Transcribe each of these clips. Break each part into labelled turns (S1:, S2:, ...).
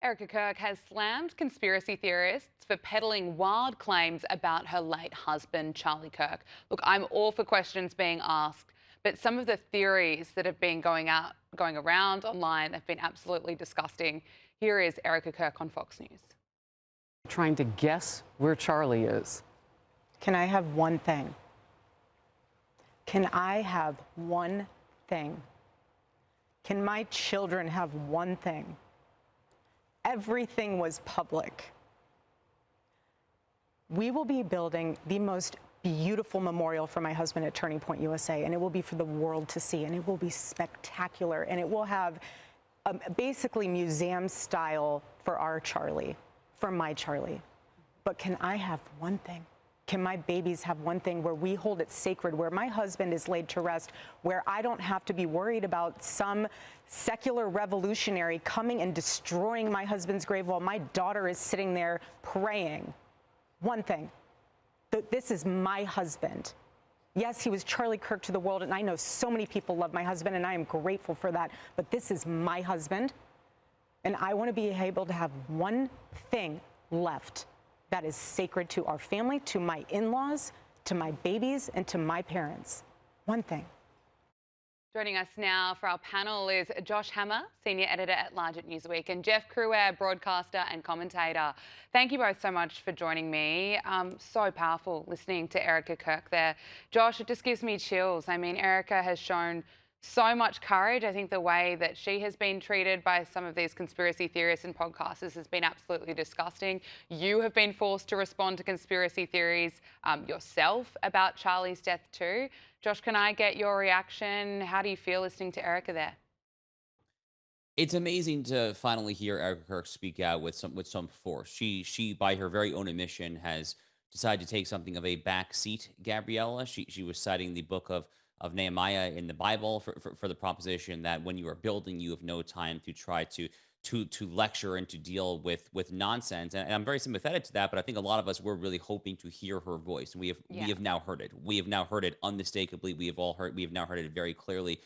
S1: Erika Kirk has slammed conspiracy theorists for peddling wild claims about her late husband, Charlie Kirk. Look, I'm all for questions being asked, but some of the theories that have been going around online have been absolutely disgusting. Here is Erika Kirk on Fox News.
S2: Trying to guess where Charlie is.
S3: Can I have one thing? Can I have one thing? Can my children have one thing? Everything was public. We will be building the most beautiful memorial for my husband at Turning Point USA, and it will be for the world to see, and it will be spectacular, and it will have basically museum style for our Charlie, for my Charlie. But can I have one thing? Can my babies have one thing where we hold it sacred, where my husband is laid to rest, where I don't have to be worried about some secular revolutionary coming and destroying my husband's grave while my daughter is sitting there praying? One thing. This is my husband. Yes, he was Charlie Kirk to the world, and I know so many people love my husband, and I am grateful for that. But this is my husband, and I want to be able to have one thing left that is sacred to our family, to my in-laws, to my babies, and to my parents. One thing.
S1: Joining us now for our panel is Josh Hammer, Senior Editor at Large at Newsweek, and Jeff Cruer, broadcaster and commentator. Thank you both so much for joining me. So powerful listening to Erika Kirk there. Josh, it just gives me chills. I mean, Erika has shown so much courage. I think the way that she has been treated by some of these conspiracy theorists and podcasters has been absolutely disgusting. You have been forced to respond to conspiracy theories yourself about Charlie's death too. Josh, can I get your reaction? How do you feel listening to Erika there?
S4: It's amazing to finally hear Erika Kirk speak out with some force. She by her very own admission has decided to take something of a back seat. Gabriella, she was citing the book of Nehemiah in the Bible for the proposition that when you are building, you have no time to try to lecture and to deal with nonsense. And I'm very sympathetic to that, but I think a lot of us were really hoping to hear her voice, and we
S1: Yeah.
S4: have now heard it. We have now heard it unmistakably. We have now heard it very clearly.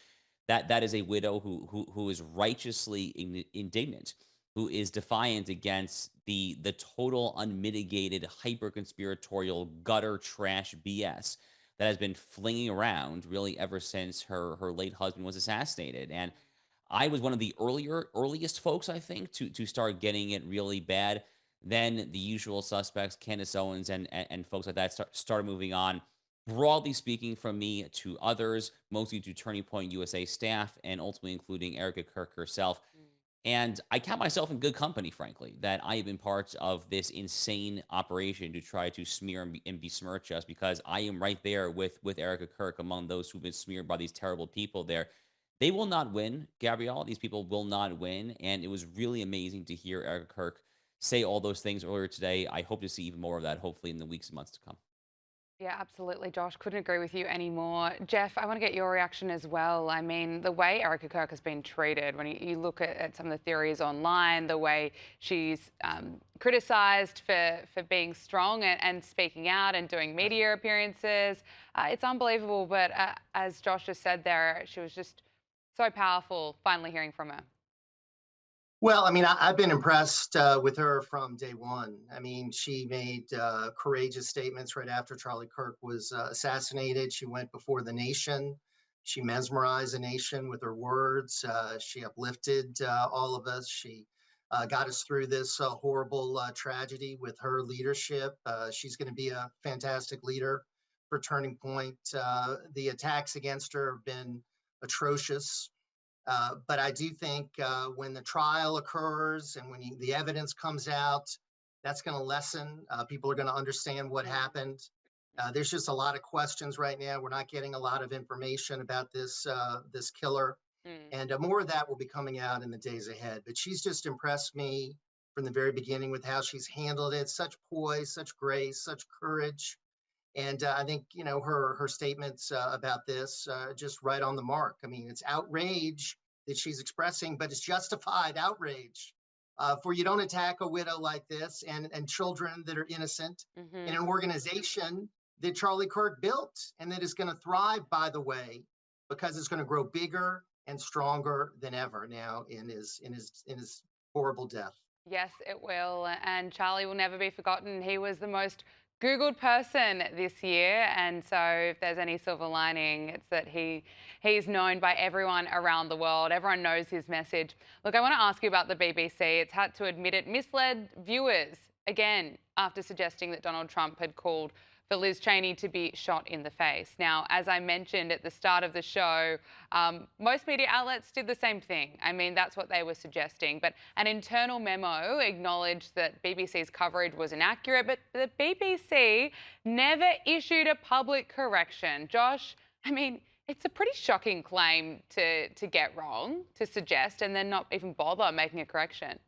S4: That is a widow who is righteously indignant, who is defiant against the total unmitigated hyper conspiratorial gutter trash BS that has been flinging around really ever since her late husband was assassinated. And I was one of the earliest folks, I think, to start getting it really bad. Then the usual suspects, Candace Owens and folks like that, started moving on. Broadly speaking, from me to others, mostly to Turning Point USA staff, and ultimately including Erika Kirk herself. And I count myself in good company, frankly, that I have been part of this insane operation to try to smear and besmirch us, because I am right there with Erika Kirk among those who've been smeared by these terrible people there. They will not win, Gabrielle. These people will not win. And it was really amazing to hear Erika Kirk say all those things earlier today. I hope to see even more of that, hopefully, in the weeks and months to come.
S1: Yeah, absolutely, Josh. Couldn't agree with you anymore. Jeff, I want to get your reaction as well. I mean, the way Erika Kirk has been treated, when you look at some of the theories online, the way she's criticised for being strong and speaking out and doing media appearances, it's unbelievable. But as Josh just said there, she was just so powerful finally hearing from her.
S5: Well, I mean, I've been impressed with her from day one. I mean, she made courageous statements right after Charlie Kirk was assassinated. She went before the nation. She mesmerized the nation with her words. She uplifted all of us. She got us through this horrible tragedy with her leadership. She's going to be a fantastic leader for Turning Point. The attacks against her have been atrocious. But I do think when the trial occurs and when the evidence comes out, that's going to lessen. People are going to understand what happened. There's just a lot of questions right now. We're not getting a lot of information about this killer,
S1: Mm.
S5: and more of that will be coming out in the days ahead. But she's just impressed me from the very beginning with how she's handled it. Such poise, such grace, such courage. And I think her statements about this just right on the mark. I mean, it's outrage that she's expressing, but it's justified outrage. For you don't attack a widow like this and children that are innocent in
S1: Hmm.
S5: an organization that Charlie Kirk built and that is going to thrive, by the way, because it's going to grow bigger and stronger than ever now in his horrible death.
S1: Yes, it will. And Charlie will never be forgotten. He was the most Googled person this year. And so if there's any silver lining, it's that he's known by everyone around the world. Everyone knows his message. Look, I want to ask you about the BBC. It's had to admit it misled viewers again after suggesting that Donald Trump had called for Liz Cheney to be shot in the face. Now, as I mentioned at the start of the show, most media outlets did the same thing. I mean, that's what they were suggesting. But an internal memo acknowledged that BBC's coverage was inaccurate, but the BBC never issued a public correction. Josh, I mean, it's a pretty shocking claim to get wrong, to suggest, and then not even bother making a correction.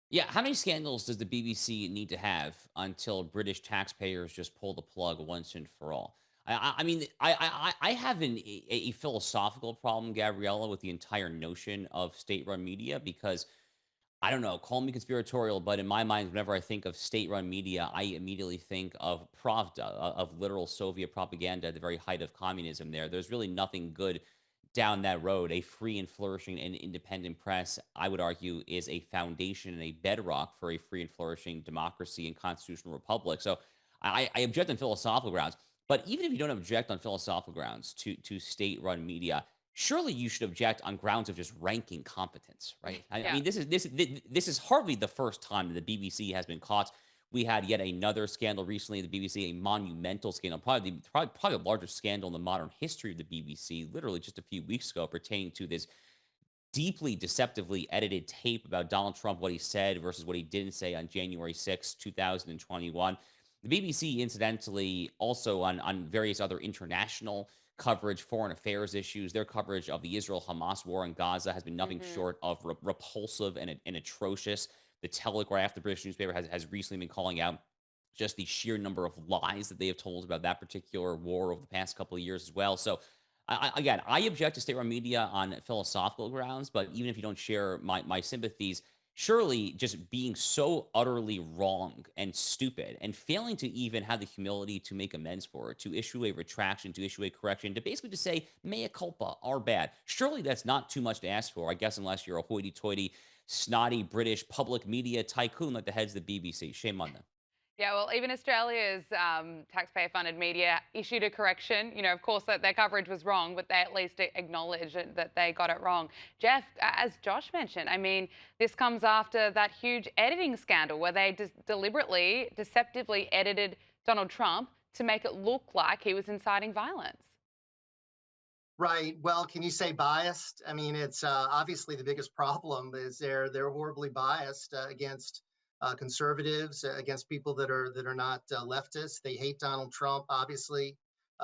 S4: Yeah, how many scandals does the BBC need to have until British taxpayers just pull the plug once and for all? I mean, I have a philosophical problem, Gabriella, with the entire notion of state-run media because I don't know, call me conspiratorial, but in my mind, whenever I think of state-run media, I immediately think of Pravda, of literal Soviet propaganda at the very height of communism. There's really nothing good down that road. A free and flourishing and independent press, I would argue, is a foundation and a bedrock for a free and flourishing democracy and constitutional republic. So I object on philosophical grounds. But even if you don't object on philosophical grounds to state-run media, surely you should object on grounds of just ranking competence, right? I
S1: Yeah.
S4: mean, this is hardly the first time that the BBC has been caught. We had yet another scandal recently at the BBC, a monumental scandal, probably the largest scandal in the modern history of the BBC, literally just a few weeks ago, pertaining to this deeply deceptively edited tape about Donald Trump, what he said versus what he didn't say on January 6th, 2021. The BBC, incidentally, also on various other international coverage, foreign affairs issues, their coverage of the Israel-Hamas war in Gaza has been nothing short of repulsive and atrocious. The Telegraph, the British newspaper, has recently been calling out just the sheer number of lies that they have told about that particular war over the past couple of years as well. So, again, I object to state-run media on philosophical grounds, but even if you don't share my sympathies, surely just being so utterly wrong and stupid and failing to even have the humility to make amends for it, to issue a retraction, to issue a correction, to basically just say, mea culpa, our bad. Surely that's not too much to ask for, I guess, unless you're a hoity-toity, snotty British public media tycoon like the heads of the BBC. Shame on them.
S1: Yeah, well, even Australia's taxpayer-funded media issued a correction. You know, of course, that their coverage was wrong, but they at least acknowledged that they got it wrong. Jeff, as Josh mentioned, I mean, this comes after that huge editing scandal where they deliberately, deceptively edited Donald Trump to make it look like he was inciting violence.
S5: Right. Well, can you say biased? I mean, it's obviously the biggest problem is they're horribly biased against conservatives, against people that are not leftists. They hate Donald Trump, obviously,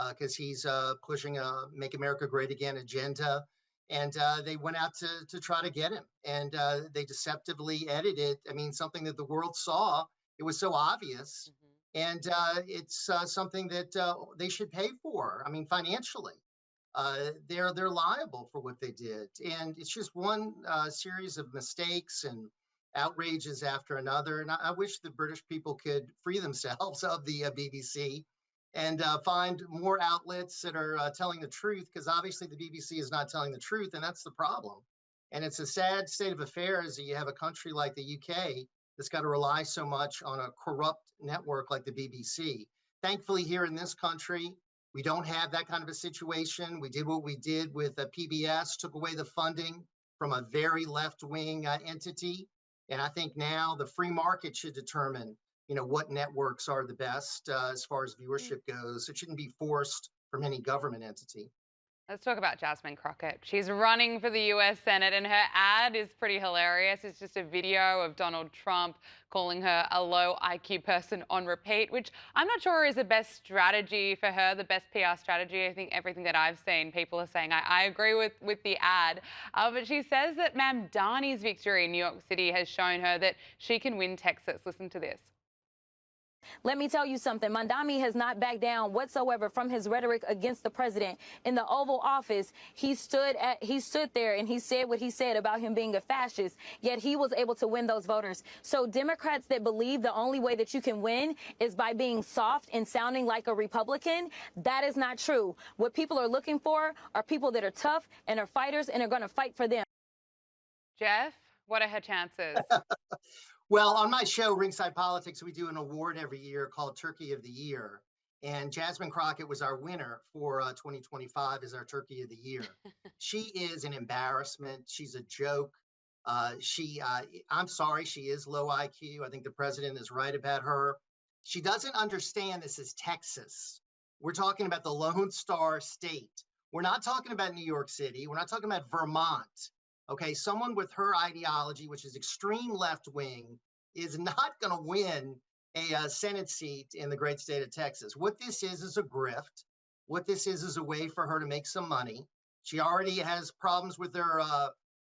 S5: because he's pushing a "Make America Great Again" agenda, and they went out to try to get him, and they deceptively edited. I mean, something that the world saw. It was so obvious, and it's something that they should pay for. I mean, financially they're liable for what they did, and it's just one series of mistakes and outrages after another. And I wish the British people could free themselves of the BBC and find more outlets that are telling the truth, because obviously the BBC is not telling the truth, and that's the problem. And it's a sad state of affairs that you have a country like the UK that's got to rely so much on a corrupt network like the BBC. Thankfully, here in this country, we don't have that kind of a situation. We did what we did with PBS, took away the funding from a very left-wing entity. And I think now the free market should determine, what networks are the best as far as viewership goes. It shouldn't be forced from any government entity.
S1: Let's talk about Jasmine Crockett. She's running for the US Senate, and her ad is pretty hilarious. It's just a video of Donald Trump calling her a low IQ person on repeat, which I'm not sure is the best strategy for her, the best PR strategy. I think everything that I've seen, people are saying I agree with the ad. But she says that Mamdani's victory in New York City has shown her that she can win Texas. Listen to this.
S6: Let me tell you something. Mandami has not backed down whatsoever from his rhetoric against the president. In the Oval Office, he stood there and he said what he said about him being a fascist, yet he was able to win those voters. So Democrats that believe the only way that you can win is by being soft and sounding like a Republican, that is not true. What people are looking for are people that are tough and are fighters and are going to fight for them.
S1: Jeff, What are her chances?
S5: Well, on my show, Ringside Politics, we do an award every year called Turkey of the Year. And Jasmine Crockett was our winner for 2025 as our Turkey of the Year. She is an embarrassment. She's a joke. I'm sorry, she is low IQ. I think the president is right about her. She doesn't understand this is Texas. We're talking about the Lone Star State. We're not talking about New York City. We're not talking about Vermont. Okay, someone with her ideology, which is extreme left wing, is not going to win a Senate seat in the great state of Texas. What this is a grift. What this is a way for her to make some money. She already has problems with her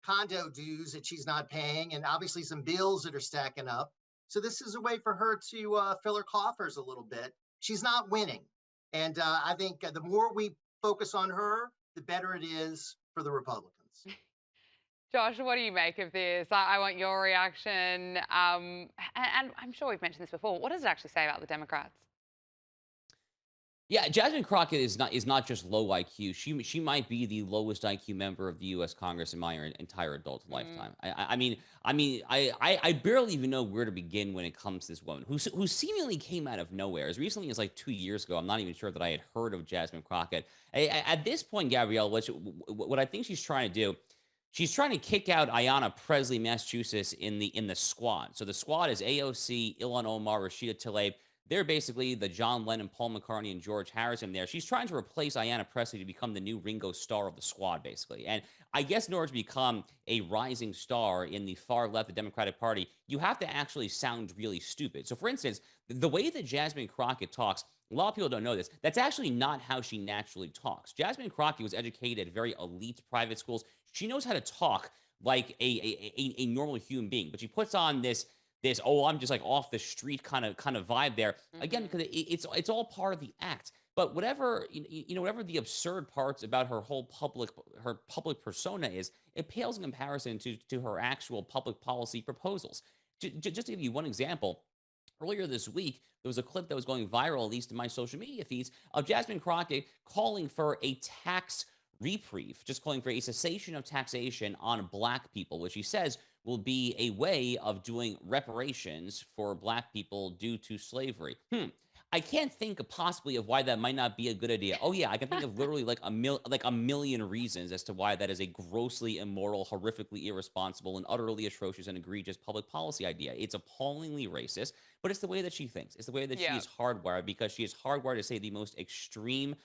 S5: condo dues that she's not paying, and obviously some bills that are stacking up. So this is a way for her to fill her coffers a little bit. She's not winning. And I think the more we focus on her, the better it is for the Republicans.
S1: Josh, what do you make of this? I want your reaction. And I'm sure we've mentioned this before. What does it actually say about the Democrats?
S4: Yeah, Jasmine Crockett is not just low IQ. She might be the lowest IQ member of the U.S. Congress in my entire adult lifetime. I barely even know where to begin when it comes to this woman who seemingly came out of nowhere. As recently as like 2 years ago, I'm not even sure that I had heard of Jasmine Crockett. At this point, Gabrielle, what I think she's trying to do. She's trying to kick out Ayanna Pressley, Massachusetts, in the squad. So the squad is AOC, Ilhan Omar, Rashida Tlaib. They're basically the John Lennon, Paul McCartney, and George Harrison there. She's trying to replace Ayanna Pressley to become the new Ringo Starr of the squad, basically. And I guess in order to become a rising star in the far left, the Democratic Party, you have to actually sound really stupid. So, for instance, the way that Jasmine Crockett talks, a lot of people don't know this. That's actually not how she naturally talks. Jasmine Crockett was educated at very elite private schools. She knows how to talk like a normal human being, but she puts on this oh, I'm just like off the street kind of vibe there. Again, because it's all part of the act. But whatever whatever the absurd parts about her whole public persona is, it pales in comparison to her actual public policy proposals. Just to give you one example, earlier this week, there was a clip that was going viral, at least in my social media feeds, of Jasmine Crockett calling for a tax reprieve, just calling for a cessation of taxation on Black people, which she says will be a way of doing reparations for Black people due to slavery. I can't think possibly of why that might not be a good idea. Oh yeah, I can think of literally like a million reasons as to why that is a grossly immoral, horrifically irresponsible, and utterly atrocious and egregious public policy idea. It's appallingly racist, but it's the way that she thinks. It's the way that she is hardwired, because she is hardwired to say the most extreme,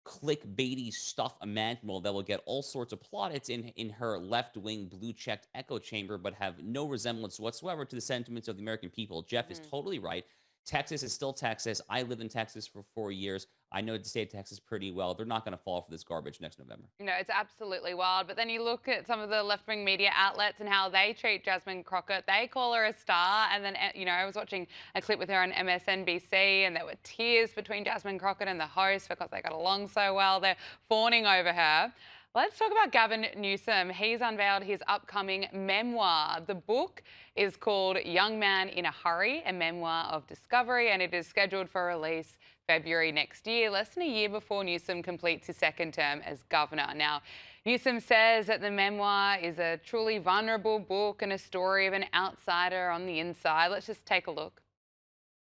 S4: clickbaity stuff imaginable that will get all sorts of plaudits in her left-wing blue-checked echo chamber, but have no resemblance whatsoever to the sentiments of the American people. Jeff is totally right. Texas is still Texas. I lived in Texas for 4 years. I know the state of Texas pretty well. They're not going to fall for this garbage next November.
S1: No, it's absolutely wild. But then you look at some of the left-wing media outlets and how they treat Jasmine Crockett. They call her a star. And then, I was watching a clip with her on MSNBC, and there were tears between Jasmine Crockett and the host because they got along so well. They're fawning over her. Let's talk about Gavin Newsom. He's unveiled his upcoming memoir. The book is called Young Man in a Hurry, a memoir of discovery, and it is scheduled for release February next year, less than a year before Newsom completes his second term as governor. Now, Newsom says that the memoir is a truly vulnerable book and a story of an outsider on the inside. Let's just take a look.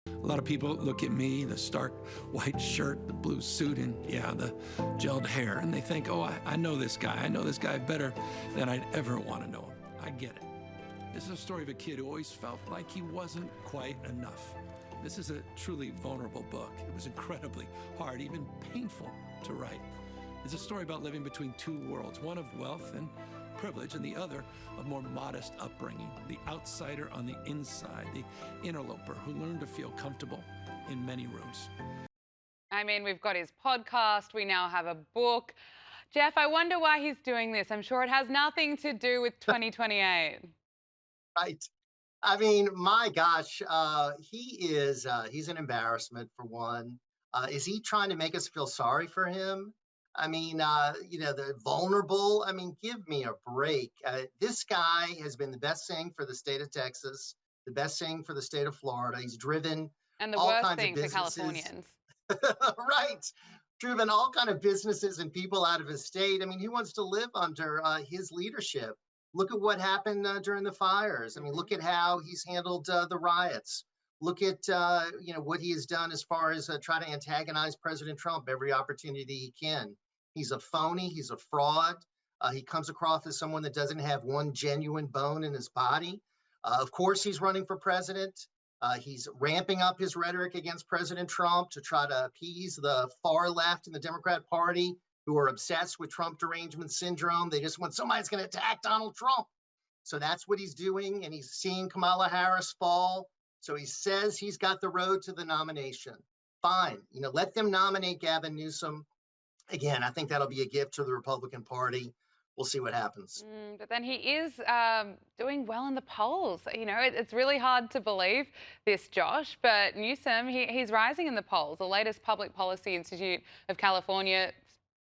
S7: A lot of people look at me, the stark white shirt, the blue suit, and the gelled hair, and they think, oh, I know this guy. I know this guy better than I'd ever want to know him. I get it. This is a story of a kid who always felt like he wasn't quite enough. This is a truly vulnerable book. It was incredibly hard, even painful to write. It's a story about living between two worlds, one of wealth and privilege, and the other of more modest upbringing, the outsider on the inside, the interloper who learned to feel comfortable in many rooms.
S1: I mean, we've got his podcast. We now have a book. Jeff, I wonder why he's doing this. I'm sure it has nothing to do with 2028.
S5: Right. I mean, my gosh, he's an embarrassment, for one. Is he trying to make us feel sorry for him? I mean, the vulnerable. I mean, give me a break. This guy has been the best thing for the state of Texas, the best thing for the state of Florida. He's driven
S1: and the
S5: all
S1: worst
S5: kinds
S1: thing
S5: of
S1: for Californians.
S5: Right. Driven all kind of businesses and people out of his state. I mean, he wants to live under his leadership. Look at what happened during the fires. I mean, look at how he's handled the riots. Look at what he has done as far as try to antagonize President Trump every opportunity he can. He's a phony. He's a fraud. He comes across as someone that doesn't have one genuine bone in his body. Of course, he's running for president. He's ramping up his rhetoric against President Trump to try to appease the far left in the Democrat Party who are obsessed with Trump derangement syndrome. They just want somebody that's going to attack Donald Trump. So that's what he's doing. And he's seeing Kamala Harris fall. So he says he's got the road to the nomination. Fine. Let them nominate Gavin Newsom. Again, I think that'll be a gift to the Republican Party. We'll see what happens.
S1: But then he is doing well in the polls. It's really hard to believe this, Josh, but Newsom, he's rising in the polls. The latest Public Policy Institute of California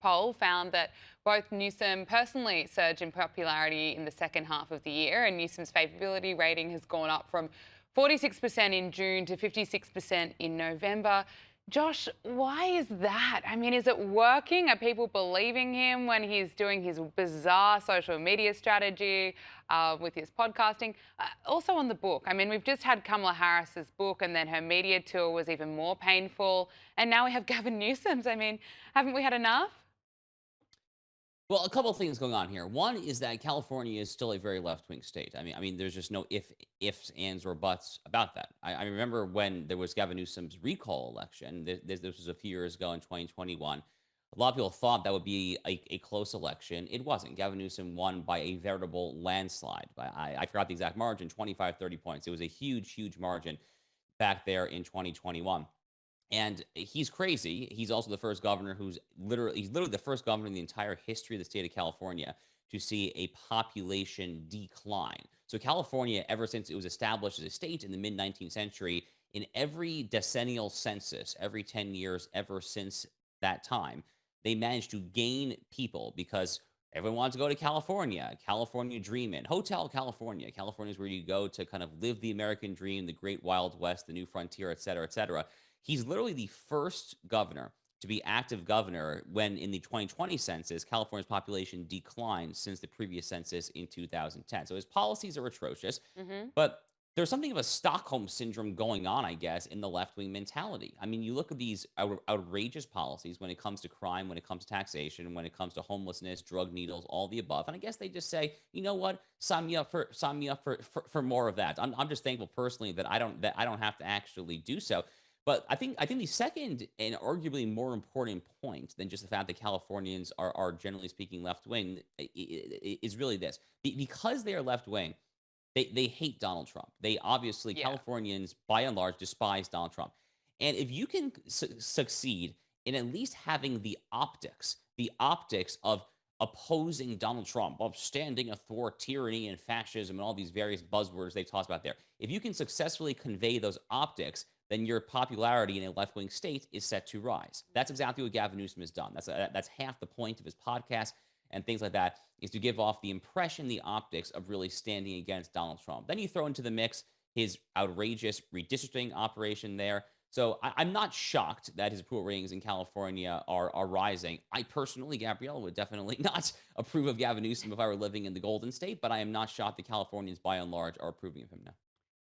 S1: poll found that both Newsom personally surged in popularity in the second half of the year, and Newsom's favourability rating has gone up from 46% in June to 56% in November. Josh, why is that? I mean, is it working? Are people believing him when he's doing his bizarre social media strategy with his podcasting? Also on the book, I mean, we've just had Kamala Harris's book, and then her media tour was even more painful. And now we have Gavin Newsom's. I mean, haven't we had enough?
S4: Well, a couple of things going on here. One is that California is still a very left-wing state. I mean, there's just no ifs, ands, or buts about that. I remember when there was Gavin Newsom's recall election. This was a few years ago in 2021. A lot of people thought that would be a close election. It wasn't. Gavin Newsom won by a veritable landslide. I forgot the exact margin, 25, 30 points. It was a huge, huge margin back there in 2021. And he's crazy. He's also the first governor he's literally the first governor in the entire history of the state of California to see a population decline. So California, ever since it was established as a state in the mid-19th century, in every decennial census, every 10 years ever since that time, they managed to gain people because everyone wants to go to California. California dreaming. Hotel California. California is where you go to kind of live the American dream, the great Wild West, the new frontier, et cetera, et cetera. He's literally the first governor to be active governor when in the 2020 census, California's population declined since the previous census in 2010. So his policies are atrocious, but there's something of a Stockholm syndrome going on, I guess, in the left-wing mentality. I mean, you look at these outrageous policies when it comes to crime, when it comes to taxation, when it comes to homelessness, drug needles, all the above. And I guess they just say, you know what, sign me up for more of that. I'm just thankful personally that I don't have to actually do so. But I think the second and arguably more important point than just the fact that Californians are generally speaking left wing is really this: because they are left wing, they hate Donald Trump. They obviously Californians by and large despise Donald Trump. And if you can succeed in at least having the optics of opposing Donald Trump, of standing for tyranny and fascism and all these various buzzwords they toss about there, if you can successfully convey those optics, then your popularity in a left-wing state is set to rise. That's exactly what Gavin Newsom has done. That's half the point of his podcast and things like that, is to give off the impression, the optics of really standing against Donald Trump. Then you throw into the mix his outrageous redistricting operation there. So I'm not shocked that his approval ratings in California are rising. I personally, Gabriella, would definitely not approve of Gavin Newsom if I were living in the Golden State, but I am not shocked that Californians, by and large, are approving of him now.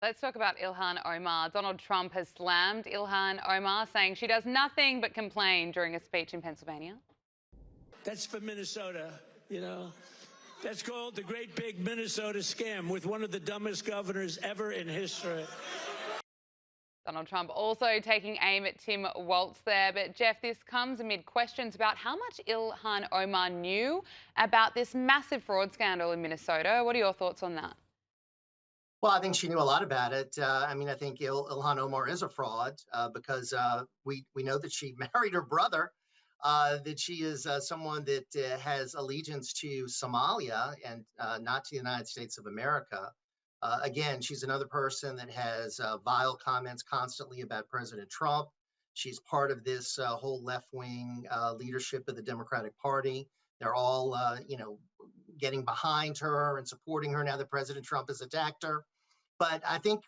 S1: Let's talk about Ilhan Omar. Donald Trump has slammed Ilhan Omar, saying she does nothing but complain during a speech in Pennsylvania.
S8: That's for Minnesota, you know. That's called the Great Big Minnesota Scam with one of the dumbest governors ever in history.
S1: Donald Trump also taking aim at Tim Walz there. But Jeff, this comes amid questions about how much Ilhan Omar knew about this massive fraud scandal in Minnesota. What are your thoughts on that?
S5: Well, I think she knew a lot about it. I mean, I think Ilhan Omar is a fraud because we know that she married her brother, that she is someone that has allegiance to Somalia and not to the United States of America. Again, she's another person that has vile comments constantly about President Trump. She's part of this whole left-wing leadership of the Democratic Party. They're all, getting behind her and supporting her now that President Trump has attacked her. But I think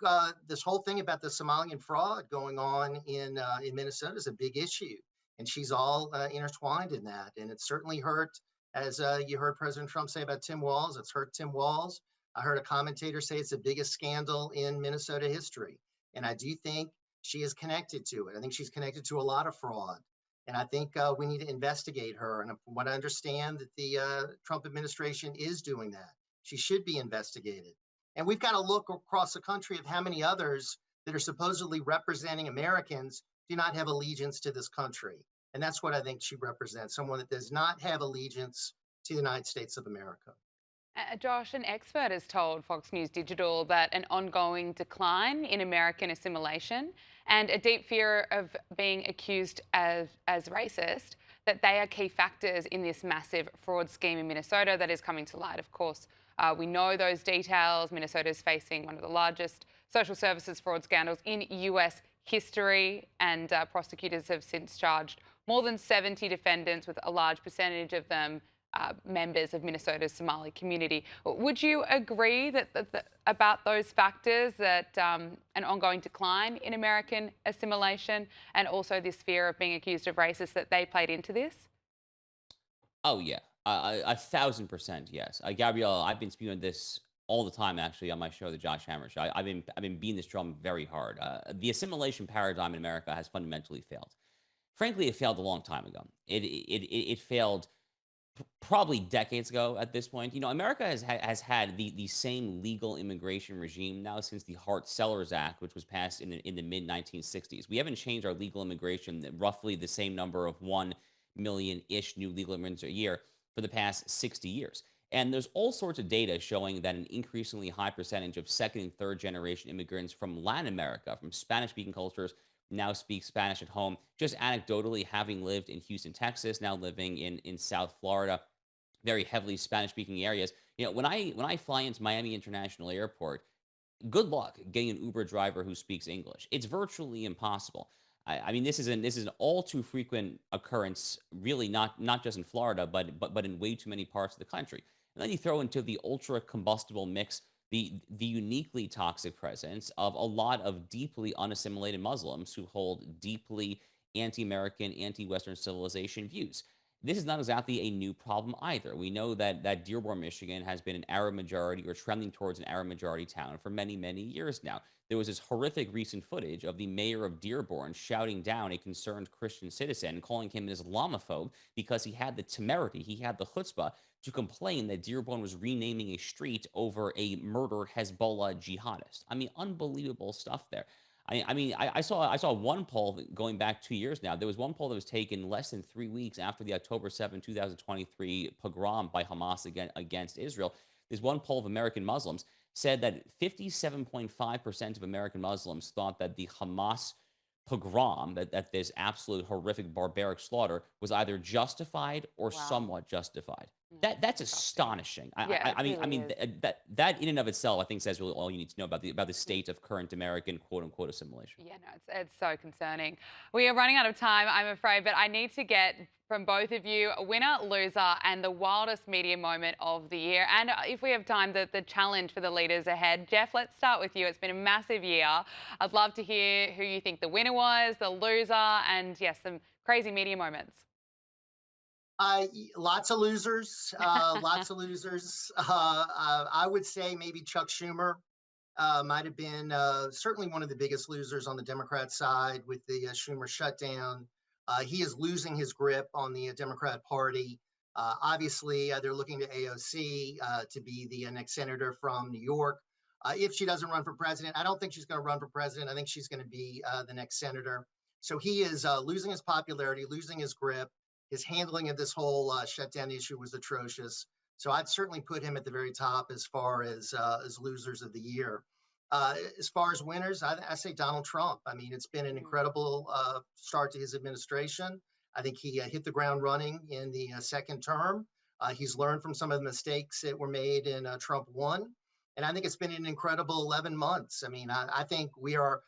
S5: this whole thing about the Somalian fraud going on in Minnesota is a big issue, and she's all intertwined in that. And it certainly hurt As you heard President Trump say about Tim Walz, it's hurt Tim Walz. I heard a commentator say it's the biggest scandal in Minnesota history. And I do think she is connected to it. I think she's connected to a lot of fraud. And I think we need to investigate her. And from what I understand, that the Trump administration is doing that. She should be investigated. And we've got to look across the country of how many others that are supposedly representing Americans do not have allegiance to this country. And that's what I think she represents, someone that does not have allegiance to the United States of America.
S1: Josh, an expert has told Fox News Digital that an ongoing decline in American assimilation and a deep fear of being accused as racist, that they are key factors in this massive fraud scheme in Minnesota that is coming to light. Of course, we know those details. Minnesota is facing one of the largest social services fraud scandals in US history, and prosecutors have since charged more than 70 defendants, with a large percentage of them members of Minnesota's Somali community. Would you agree that about those factors, that an ongoing decline in American assimilation and also this fear of being accused of racist, that they played into this?
S4: Oh yeah, 1,000% yes. Gabriella, I've been spewing this all the time actually on my show, The Josh Hammer Show. I've been beating this drum very hard. The assimilation paradigm in America has fundamentally failed. Frankly, it failed a long time ago. It failed probably decades ago at this point. You know, America has had the same legal immigration regime now since the Hart-Sellers Act, which was passed in the mid 1960s. We haven't changed our legal immigration, roughly the same number of 1 million-ish new legal immigrants a year, for the past 60 years. And there's all sorts of data showing that an increasingly high percentage of second and third generation immigrants from Latin America, from Spanish-speaking cultures, now speak Spanish at home. Just anecdotally, having lived in Houston, Texas, now living in South Florida, very heavily Spanish-speaking areas. You know, when I fly into Miami International Airport, good luck getting an Uber driver who speaks English. It's virtually impossible. I mean, this is an all too frequent occurrence, really not just in Florida, but in way too many parts of the country. And then you throw into the ultra combustible mix the uniquely toxic presence of a lot of deeply unassimilated Muslims who hold deeply anti-American, anti-Western civilization views. This is not exactly a new problem either. We know that Dearborn, Michigan has been an Arab majority, or trending towards an Arab majority town, for many, many years now. There was this horrific recent footage of the mayor of Dearborn shouting down a concerned Christian citizen, calling him an Islamophobe, because he had the temerity, he had the chutzpah to complain that Dearborn was renaming a street over a murdered Hezbollah jihadist. I mean, unbelievable stuff there. I saw one poll going back 2 years now. There was one poll that was taken less than 3 weeks after the October 7, 2023 pogrom by Hamas against Israel. There's one poll of American Muslims said that 57.5% of American Muslims thought that the Hamas pogrom, that this absolute horrific barbaric slaughter, was either justified or
S1: Wow.
S4: somewhat justified.
S1: Mm,
S4: That's
S1: disgusting.
S4: astonishing.
S1: Yeah, it
S4: I mean,
S1: really is.
S4: that in and of itself, I think, says really all you need to know about the state of current American quote unquote assimilation.
S1: Yeah, no, it's so concerning. We are running out of time, I'm afraid, but I need to get from both of you a winner, loser, and the wildest media moment of the year. And if we have time, the challenge for the leaders ahead. Jeff, let's start with you. It's been a massive year. I'd love to hear who you think the winner was, the loser, and yes, some crazy media moments.
S5: Lots of losers, lots of losers. I would say maybe Chuck Schumer might have been certainly one of the biggest losers on the Democrat side with the Schumer shutdown. He is losing his grip on the Democrat Party. Obviously, they're looking to AOC to be the next senator from New York. If she doesn't run for president, I don't think she's going to run for president. I think she's going to be the next senator. So he is losing his popularity, losing his grip. His handling of this whole shutdown issue was atrocious. So I'd certainly put him at the very top as far as losers of the year. As far as winners, I say Donald Trump. I mean, it's been an incredible start to his administration. I think he hit the ground running in the second term. He's learned from some of the mistakes that were made in Trump 1. And I think it's been an incredible 11 months. I mean, I think we are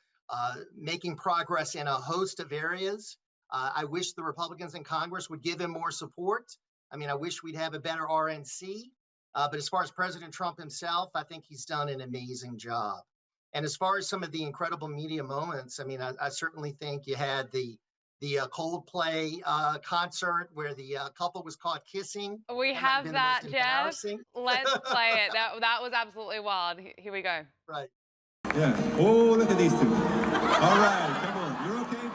S5: making progress in a host of areas. I wish the Republicans in Congress would give him more support. I mean, I wish we'd have a better RNC. But as far as President Trump himself, I think he's done an amazing job. And as far as some of the incredible media moments, I mean, I certainly think you had the the Coldplay concert where the couple was caught kissing.
S1: We
S5: That might have
S1: have
S5: been
S1: that,
S5: the most
S1: Jeff.
S5: embarrassing.
S1: Let's play it. That was absolutely wild. Here we go.
S5: Right.
S9: Yeah. Oh, look at these two. All right, come on. You're okay?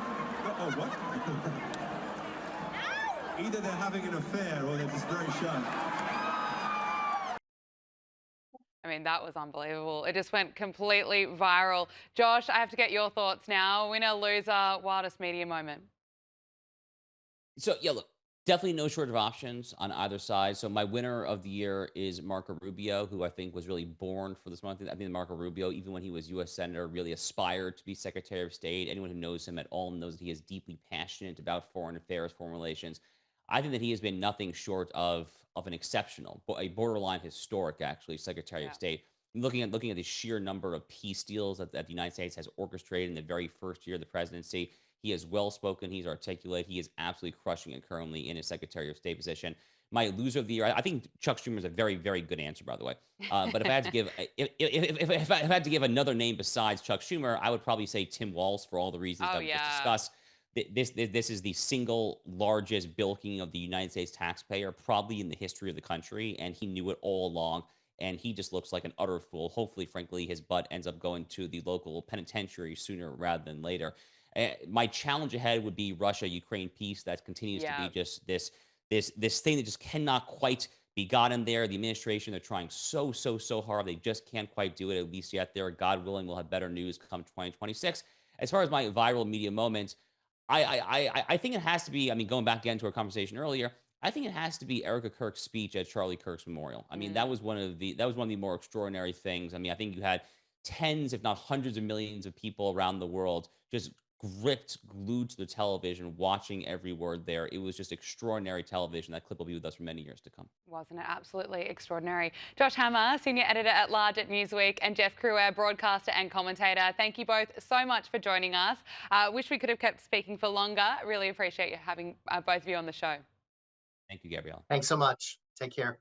S9: Oh, what? Either they're having an affair or they're just very shy.
S1: I mean, that was unbelievable. It just went completely viral. Josh, I have to get your thoughts now. Winner, loser, wildest media moment.
S4: So yeah, look, definitely no shortage of options on either side. So my winner of the year is Marco Rubio, who I think was really born for this month. I think Marco Rubio, even when he was U.S. Senator, really aspired to be Secretary of State. Anyone who knows him at all knows that he is deeply passionate about foreign affairs, foreign relations. I think that he has been nothing short of an exceptional, a borderline historic, actually, Secretary of State. Looking at the sheer number of peace deals that the United States has orchestrated in the very first year of the presidency, he is well-spoken. He's articulate. He is absolutely crushing it currently in his Secretary of State position. My loser of the year, I think Chuck Schumer is a very, very good answer, by the way. But if I had to give, if I had to give another name besides Chuck Schumer, I would probably say Tim Walz for all the reasons that we just discussed. This is the single largest bilking of the United States taxpayer probably in the history of the country, and he knew it all along. And he just looks like an utter fool. Hopefully, frankly, his butt ends up going to the local penitentiary sooner rather than later. My challenge ahead would be Russia-Ukraine peace. That continues to be just this thing that just cannot quite be gotten there. The administration, they're trying so hard. They just can't quite do it, at least yet there. God willing, we'll have better news come 2026. As far as my viral media moment, I think it has to be, I mean, going back again to our conversation earlier, I think it has to be Erika Kirk's speech at Charlie Kirk's memorial. I mean, that was one of the more extraordinary things. I mean, I think you had tens, if not hundreds of millions of people around the world just glued to the television, watching every word there. It was just extraordinary television. That clip will be with us for many years to come.
S1: Wasn't it absolutely extraordinary? Josh Hammer, Senior Editor at Large at Newsweek, and Jeff Cruer, broadcaster and commentator. Thank you both so much for joining us. Wish we could have kept speaking for longer. Really appreciate you having both of you on the show.
S4: Thank you, Gabrielle.
S5: Thanks so much. Take care.